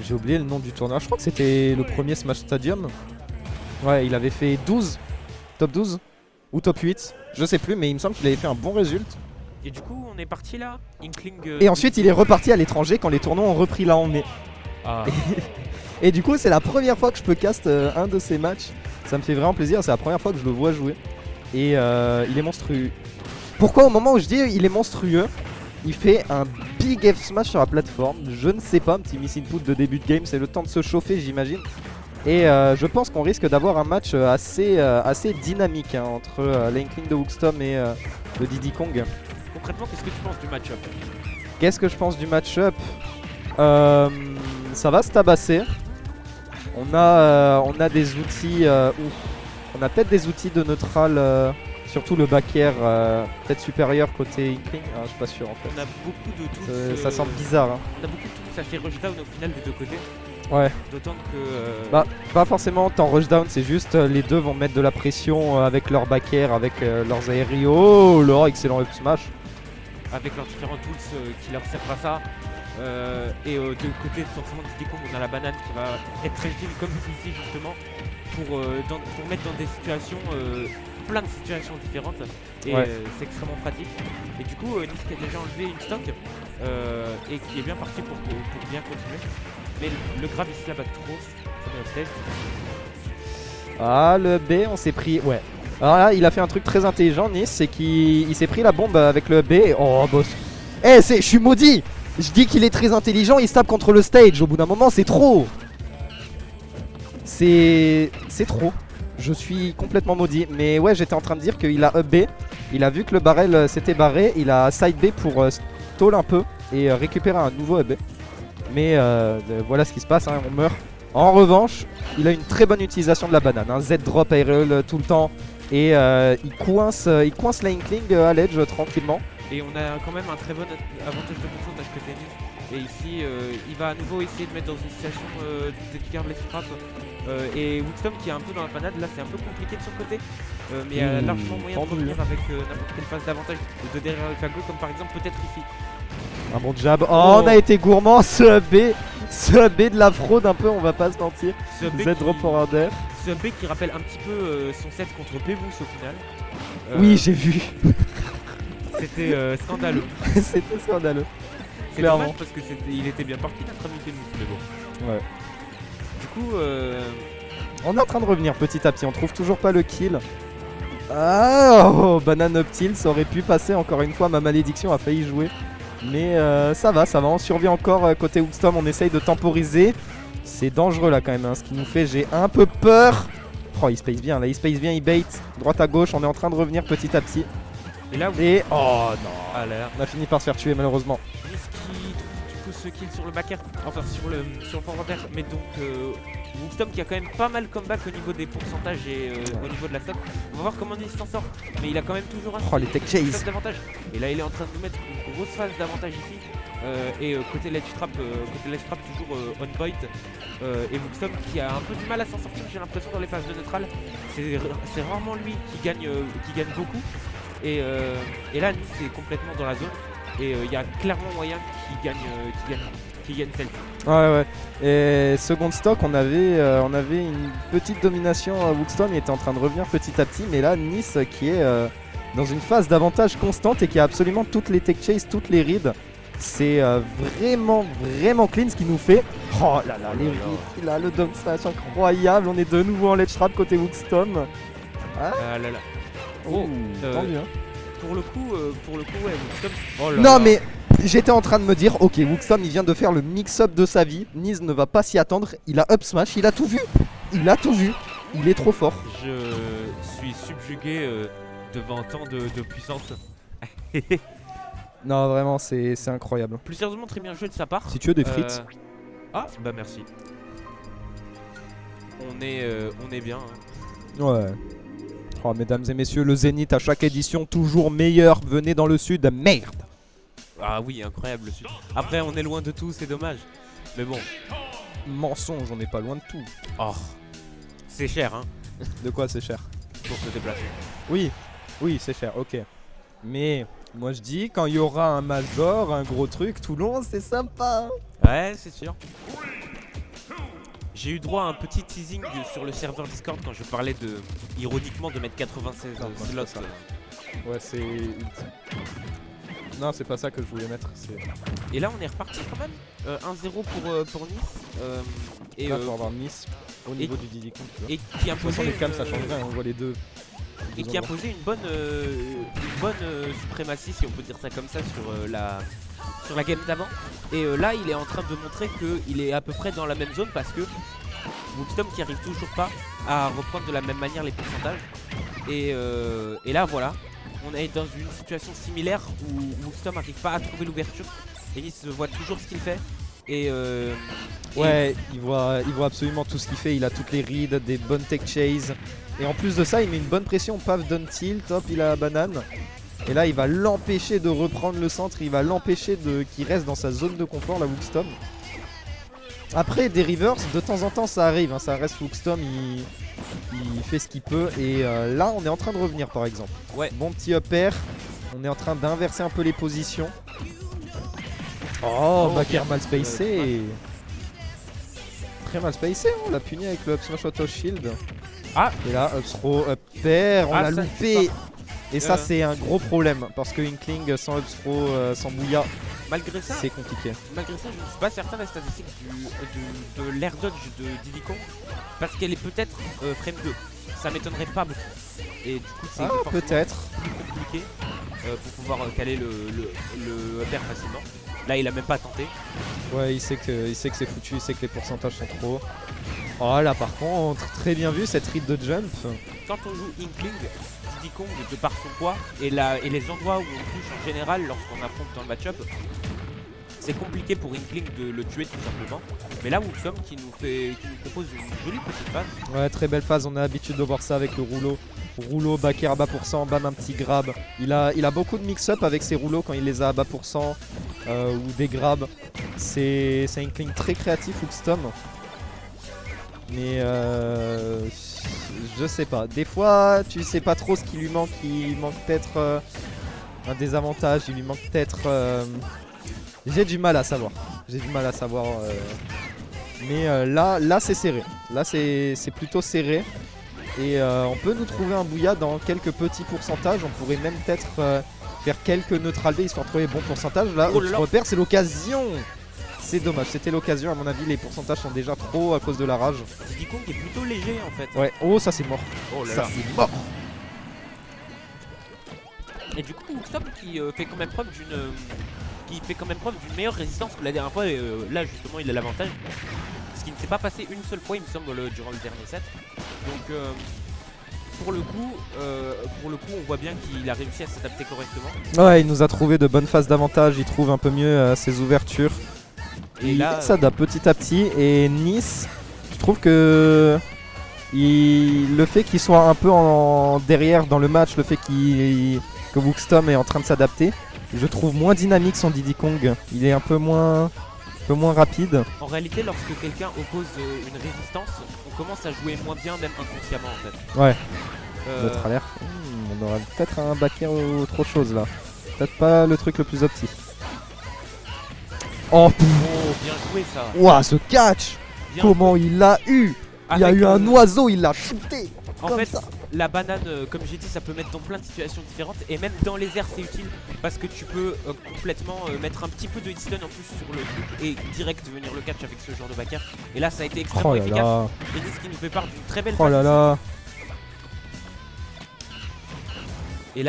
J'ai oublié le nom du tournoi. Je crois que c'était le premier Smash Stadium. Ouais, il avait fait 12. Top 12 ou top 8. Je sais plus, mais il me semble qu'il avait fait un bon résultat. Et du coup, on est parti là, Inkling. Et ensuite, il est reparti à l'étranger quand les tournois ont repris là en mai. Ah. Et du coup, c'est la première fois que je peux cast un de ces matchs. Ça me fait vraiment plaisir. C'est la première fois que je le vois jouer. Et il est monstrueux. Pourquoi au moment où je dis il est monstrueux, il fait un big F smash sur la plateforme? Je ne sais pas, un petit miss input de début de game, c'est le temps de se chauffer j'imagine. Et je pense qu'on risque d'avoir un match assez dynamique hein, entre l'Inkling de Wookstorm et le Diddy Kong. Concrètement, qu'est-ce que tu penses du match-up? Qu'est-ce que je pense du match-up? Ça va se tabasser. On a des outils, on a peut-être des outils de neutral, surtout le back air peut-être supérieur côté Inkling, ah, je suis pas sûr en fait. On a beaucoup de tools. Ça semble bizarre. Hein. On a beaucoup de tools, ça fait rushdown au final des deux côtés. Ouais. D'autant que. Bah, pas forcément tant rushdown, c'est juste les deux vont mettre de la pression avec leur back air, avec leurs aérios. Oh, leur excellent up smash. Avec leurs différents tools qui leur servent à ça. Et de côté forcément de Diddy Kong, on a la banane qui va être très utile comme ici justement pour mettre dans des situations, plein de situations différentes. Et ouais. C'est extrêmement pratique. Et du coup, Nice qui a déjà enlevé une stock et qui est bien parti pour bien continuer. Mais le grave ici là-bas trop. Ah, le B, on s'est pris. Ouais. Alors là, il a fait un truc très intelligent, Nice, c'est qu'il s'est pris la bombe avec le B. Oh, boss. Eh, je suis maudit! Je dis qu'il est très intelligent, il se tape contre le stage. Au bout d'un moment, c'est trop. C'est trop. Je suis complètement maudit. Mais ouais, j'étais en train de dire qu'il a up B. Il a vu que le barrel s'était barré. Il a side B pour stall un peu et récupérer un nouveau up B. Mais voilà ce qui se passe, hein, on meurt. En revanche, il a une très bonne utilisation de la banane. Hein. Z-drop aerial tout le temps. Et il coince la Inkling à l'edge tranquillement. Et on a quand même un très bon avantage de pourcentage côté Nice. Et ici, il va à nouveau essayer de mettre dans une situation d'éduquer les frappes. Et Wookstorm qui est un peu dans la panade, là c'est un peu compliqué de son côté. Mais il y a largement moyen de revenir avec n'importe quelle phase d'avantage de derrière le fagot, comme par exemple peut-être ici. Un bon jab. Oh, on a été gourmand. Ce B de la fraude un peu, on va pas se mentir. Z-drop pour d'air. Ce B qui rappelle un petit peu son set contre Pebous au final. Oui, j'ai vu. C'était scandaleux. C'était scandaleux. C'est dommage parce que il était bien parti notre ami Pebous, mais bon. Ouais. Du coup, on est en train de revenir petit à petit. On trouve toujours pas le kill. Ah, oh, banane up tilt, ça aurait pu passer encore une fois. Ma malédiction a failli jouer. Mais ça va, on survit encore côté Wookstorm, on essaye de temporiser. C'est dangereux là quand même, hein, ce qui nous fait, j'ai un peu peur. Oh, il space bien, là, il bait, droite à gauche, on est en train de revenir petit à petit. Et là, et oh non, on a fini par se faire tuer malheureusement. Du coup, ce kill sur le back air, enfin sur le forward air, mais donc Wookstorm qui a quand même pas mal comeback au niveau des pourcentages et au niveau de la stock. On va voir comment il s'en sort, mais il a quand même toujours un les tech chase d'avantage. Et là il est en train de nous mettre une grosse phase d'avantage ici. Et côté ledge trap toujours on point. Et Wookstorm qui a un peu du mal à s'en sortir, j'ai l'impression dans les phases de neutral. C'est rarement lui qui gagne beaucoup. Et là Nice est complètement dans la zone. Et il y a clairement moyen qu'il gagne celle-ci. Ouais. Et second stock, on avait une petite domination à Wookstorm, il était en train de revenir petit à petit. Mais là, Nice qui est dans une phase d'avantage constante et qui a absolument toutes les tech chase, toutes les rides. C'est vraiment clean ce qu'il nous fait. Oh là là, les rides, là, le dunk slash incroyable. On est de nouveau en ledge trap côté Wookstorm. Ah là là. Oh, tant mieux. Pour le coup, ouais, Wookstorm. Oh là non là. mais j'étais en train de me dire, ok, Wookstorm il vient de faire le mix-up de sa vie. Nice ne va pas s'y attendre. Il a up smash, il a tout vu. Il est trop fort. Je suis subjugué devant tant de puissance. Non, vraiment, c'est incroyable. Plus sérieusement, très bien joué de sa part. Si tu veux des frites. Ah, bah merci. On est bien. Hein. Ouais. Oh, mesdames et messieurs, le Zénith à chaque édition, toujours meilleur. Venez dans le sud, merde. Ah oui, incroyable le sud. Après, on est loin de tout, c'est dommage. Mais bon. Mensonge, on n'est pas loin de tout. Oh. C'est cher, hein. De quoi c'est cher? Pour se déplacer. Oui, c'est cher, ok. Mais moi je dis, quand il y aura un major, un gros truc, Toulon, c'est sympa. Ouais, c'est sûr. J'ai eu droit à un petit teasing sur le serveur Discord quand je parlais ironiquement de mettre 96 Non, moi, slots. c'est pas ça. Ouais, c'est. Non, c'est pas ça que je voulais mettre. Et là, on est reparti quand même. 1-0 pour Nice. Et, Là, pour avoir Nice au niveau du Diddy Kong. et qui De toute façon, imposait les cams, ça change rien. On voit les deux. et qui imposait une bonne suprématie, si on peut dire ça comme ça, sur la game d'avant. Et là, il est en train de montrer qu'il est à peu près dans la même zone parce que Wookstom qui arrive toujours pas à reprendre de la même manière les pourcentages. Et là, voilà, on est dans une situation similaire où Wookstom n'arrive pas à trouver l'ouverture. Et Nice voit toujours ce qu'il fait. Ouais, il voit absolument tout ce qu'il fait. Il a toutes les reads, des bonnes tech chases. Et en plus de ça, il met une bonne pression. Paf, down tilt, hop, il a la banane. Et là, il va l'empêcher de reprendre le centre. Il va l'empêcher qu'il reste dans sa zone de confort, la Wookstom. Après, des reverse, de temps en temps, ça arrive. Hein, ça reste Wookstom, il fait ce qu'il peut. Et là, on est en train de revenir, par exemple. Ouais. Bon petit up air. On est en train d'inverser un peu les positions. Oh, back air mal spacé. Très mal spacé, on l'a puni avec le up smash auto shield. Ah. Et là, up throw, up air, on l'a ça, loupé. Et ça, c'est un gros problème parce que Inkling sans up throw, sans bouilla, Malgré ça, c'est compliqué. je ne suis pas certain de la statistique de l'air dodge de Diddy Kong parce qu'elle est peut-être frame 2. Ça m'étonnerait pas beaucoup. Et du coup, c'est forcément peut-être plus compliqué pour pouvoir caler le up air facilement. Là, il a même pas tenté. Ouais, il sait que c'est foutu, il sait que les pourcentages sont trop. Oh là, par contre, très bien vu cette read de jump. Quand on joue Inkling, Diddy Kong, de par son poids et les endroits où on touche en général lorsqu'on affronte dans le match-up, c'est compliqué pour Inkling de le tuer tout simplement. Mais là, Wookstom qui nous propose une jolie petite phase. Ouais, très belle phase, on a l'habitude de voir ça avec le rouleau. Rouleau, back air à bas %, bam, un petit grab. Il a beaucoup de mix-up avec ses rouleaux quand il les a à bas %, ou des grabs. C'est un Inkling très créatif, Wookstom. Mais je sais pas. Des fois, tu sais pas trop ce qui lui manque. Il manque peut-être un désavantage. Il lui manque peut-être. J'ai du mal à savoir. Mais là c'est serré. Là, c'est plutôt serré. Et on peut nous trouver un bouilla dans quelques petits pourcentages. On pourrait même peut-être faire quelques neutral B histoire de trouver bon pourcentage. Là, Oh là là. repère, c'est l'occasion. C'est dommage, c'était l'occasion. À mon avis, les pourcentages sont déjà trop à cause de la rage. Diddy Kong est plutôt léger en fait. Ouais, oh, ça c'est mort. Oh là Ça là. c'est mort. Et du coup, Wookstom qui fait quand même preuve d'une meilleure résistance que la dernière fois. Et là, justement, il a l'avantage. Ce qui ne s'est pas passé une seule fois, il me semble, durant le dernier set. Donc, pour le coup, on voit bien qu'il a réussi à s'adapter correctement. Ouais, il nous a trouvé de bonnes phases d'avantage. Il trouve un peu mieux ses ouvertures. Et il là, s'adapte petit à petit. Et Nice, je trouve que le fait qu'il soit un peu derrière dans le match, le fait que Wookstom est en train de s'adapter, je trouve moins dynamique son Diddy Kong. Il est un peu moins rapide. en réalité, lorsque quelqu'un oppose une résistance, on commence à jouer moins bien, même inconsciemment en fait. Ouais. Euh, Notre alerte. On aurait peut-être un back air ou autre chose là. Peut-être pas le truc le plus opti. Oh, oh, bien joué ça. ouah, ce catch. Bien Comment il l'a eu. Il y a Avec, eu un oiseau, il l'a shooté. En comme fait, ça. la banane, comme j'ai dit, ça peut mettre dans plein de situations différentes. Et même dans les airs, c'est utile parce que tu peux complètement mettre un petit peu de hitstun en plus sur le truc et direct venir le catch avec ce genre de back air. Et là, ça a été extrêmement Oh là efficace. là. Et Nice qui nous fait part d'une très belle Oh phase là ici. là. Et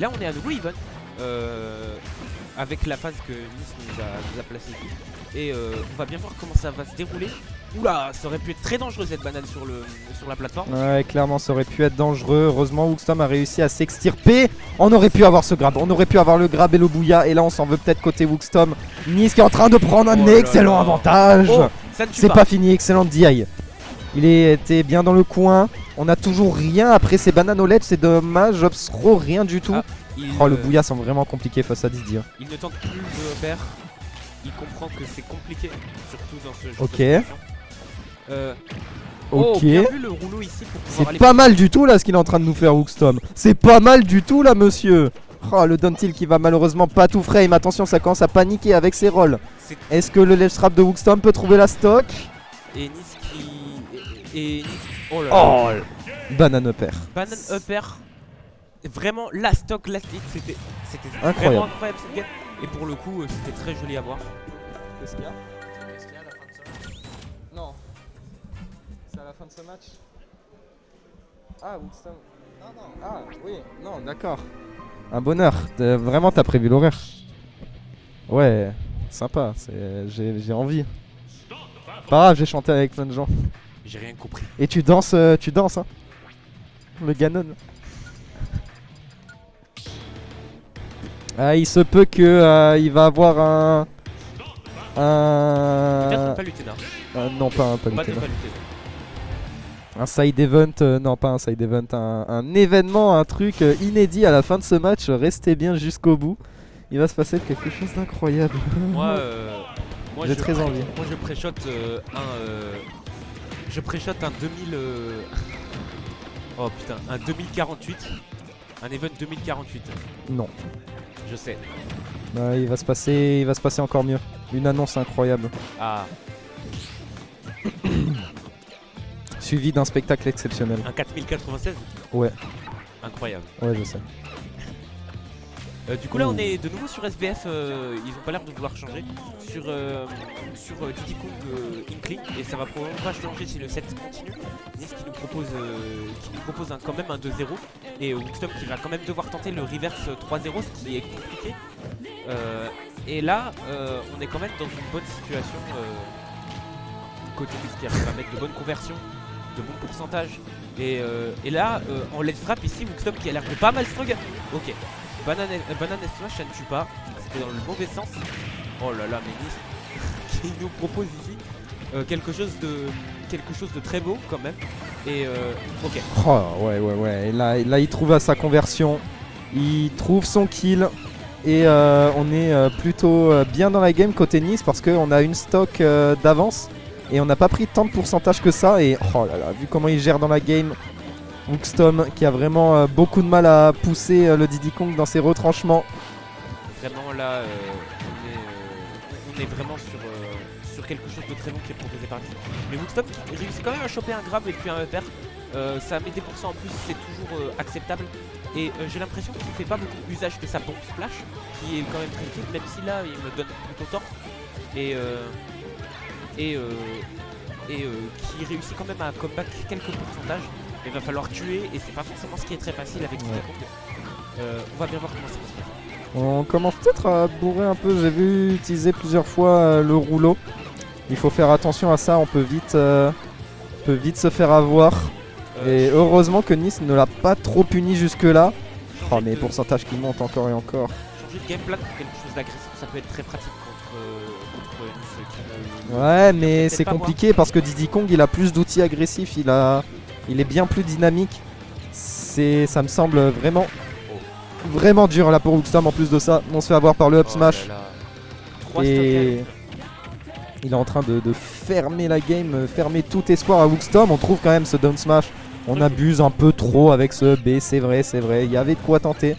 là, on est à nouveau even avec la phase que Nice nous a placée ici. Et on va bien voir comment ça va se dérouler. Oula, ça aurait pu être très dangereux cette banane sur la plateforme. Ouais, clairement, ça aurait pu être dangereux. Heureusement, Wookstom a réussi à s'extirper. On aurait pu avoir ce grab. On aurait pu avoir le grab et le bouilla. Et là, on s'en veut peut-être côté Wookstom. Nice qui est en train de prendre un Oh là excellent là. avantage. Oh, ça ne tue C'est pas fini, excellent DI. Il était bien dans le coin. On a toujours rien après ces bananes au ledge. C'est dommage. Obsro, rien du tout. Ah, il, Oh, le bouilla semble vraiment compliqué face à Didier. il ne tente plus de faire. Il comprend que c'est compliqué, surtout dans ce jeu. Ok. De situation. Oh, Ok. bien vu le rouleau ici pour pouvoir aller. C'est pas mal du tout là ce qu'il est en train de nous faire Wookstom. C'est pas mal du tout là monsieur. Oh, le down tilt qui va malheureusement pas tout frame. Attention, ça commence à paniquer avec ses rolls. C'est- Est-ce que le ledge trap de Wookstom peut trouver la stock? et Nice qui... Et Nice... Oh là là. Oh, banane upper. Banane upper. Vraiment la stock, la hit, c'était Incroyable. vraiment incroyable cette game. Et pour le coup, c'était très joli à voir. Qu'est-ce qu'il y a à la fin de ce match? Non. C'est à la fin de ce match. Ah, Woodstone. Non. Ah, oui, non, d'accord. Un bonheur. Vraiment, t'as prévu l'horaire. Ouais, sympa. J'ai envie. Pas grave, j'ai chanté avec plein de gens. J'ai rien compris. Et tu danses, hein. Le Ganon. Ah, il se peut que il va avoir un. Peut-être pas Lutena. Non, pas Pas Lutena. Lutena. Un side event, non pas un side event, un événement, un truc inédit à la fin de ce match. Restez bien jusqu'au bout. Il va se passer quelque chose d'incroyable. Moi, J'ai très envie. Moi, je pré-shot je pré-shot un 2000. Oh putain, un 2048. Un event 2048. Non. Je sais. Il va se passer encore mieux. Une annonce incroyable. Ah, Suivi d'un spectacle exceptionnel. un 4096. Ouais, Incroyable. ouais, je sais. Du coup là on est de nouveau sur SBF, ils ont pas l'air de vouloir changer sur Diddy Kong Inkling et ça va probablement pas changer si le set continue. Nice qui nous propose, quand même un 2-0 et Woodstone qui va quand même devoir tenter le reverse 3-0 ce qui est compliqué. Et là on est quand même dans une bonne situation côté Nice qui arrive à mettre de bonnes conversions, de bons pourcentages et là en let's trap ici Woodstone qui a l'air de pas mal strong. Ok. Banane Smash, ça ne tue pas. C'était dans le mauvais sens. Oh là là, mais Nice qui nous propose ici quelque chose de très beau quand même. Et ok. Oh, ouais. Et là, il trouve sa conversion. Il trouve son kill. Et on est plutôt bien dans la game côté Nice parce qu'on a une stock d'avance. Et on n'a pas pris tant de pourcentage que ça. Et oh là là, vu comment il gère dans la game. Woodstone qui a vraiment beaucoup de mal à pousser le Diddy Kong dans ses retranchements. Vraiment là, on est vraiment sur quelque chose de très bon qui est proposé par Nice. Mais Woodstone qui réussit quand même à choper un grab et puis un upper. Ça met des pourcents en plus, c'est toujours acceptable. Et j'ai l'impression qu'il ne fait pas beaucoup usage de sa bombe splash, qui est quand même très utile, même si là il me donne plutôt tort. Et qui réussit quand même à comeback quelques pourcentages. Il va falloir tuer et c'est pas forcément ce qui est très facile avec Diddy Kong. On va bien voir comment ça va se passer. On commence peut-être à bourrer un peu. J'ai vu utiliser plusieurs fois le rouleau. Il faut faire attention à ça. On peut vite se faire avoir. Et heureusement que Nice ne l'a pas trop puni jusque là. Oh mais pourcentage qui monte encore et encore. Changer de game plan pour quelque chose d'agressif, ça peut être très pratique contre Nice. Ouais mais c'est compliqué parce que Diddy Kong il a plus d'outils agressifs. Il est bien plus dynamique. Ça me semble vraiment dur là pour Woodstone. En plus de ça, on se fait avoir par le up smash. Et il est en train de fermer la game, fermer tout espoir à Woodstone. On trouve quand même ce down smash. On abuse un peu trop avec ce B, c'est vrai. Il y avait de quoi tenter.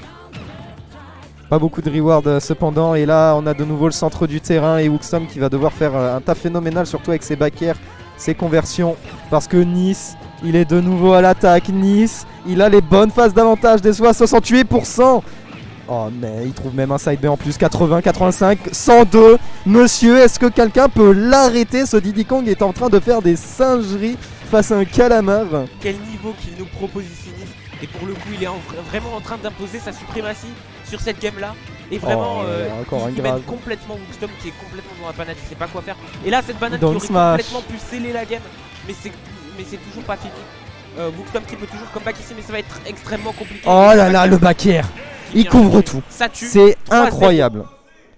Pas beaucoup de reward cependant. Et là, on a de nouveau le centre du terrain et Woodstone qui va devoir faire un taf phénoménal, surtout avec ses back air, ses conversions. Parce que Nice, il est de nouveau à l'attaque. Nice, il a les bonnes phases d'avantage des fois à 68%. Oh mais il trouve même un side B en plus. 80, 85, 102. Monsieur, est-ce que quelqu'un peut l'arrêter? Ce Diddy Kong est en train de faire des singeries face à un calamar. Quel niveau qu'il nous propose ici Nice. Et pour le coup il est vraiment en train d'imposer sa suprématie sur cette game là. Et vraiment il mène complètement Woodstone qui est complètement dans la panade, il sait pas quoi faire. Et là cette banane qui aurait complètement pu sceller la game. Mais c'est toujours pas fini. Woodstone qui peut toujours comeback ici mais ça va être extrêmement compliqué. Oh là là, le back air. Il couvre tout. C'est incroyable.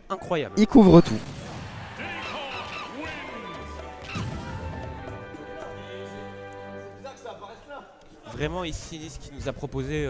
Incroyable. Il couvre tout. Vraiment ici Nice qui nous a proposé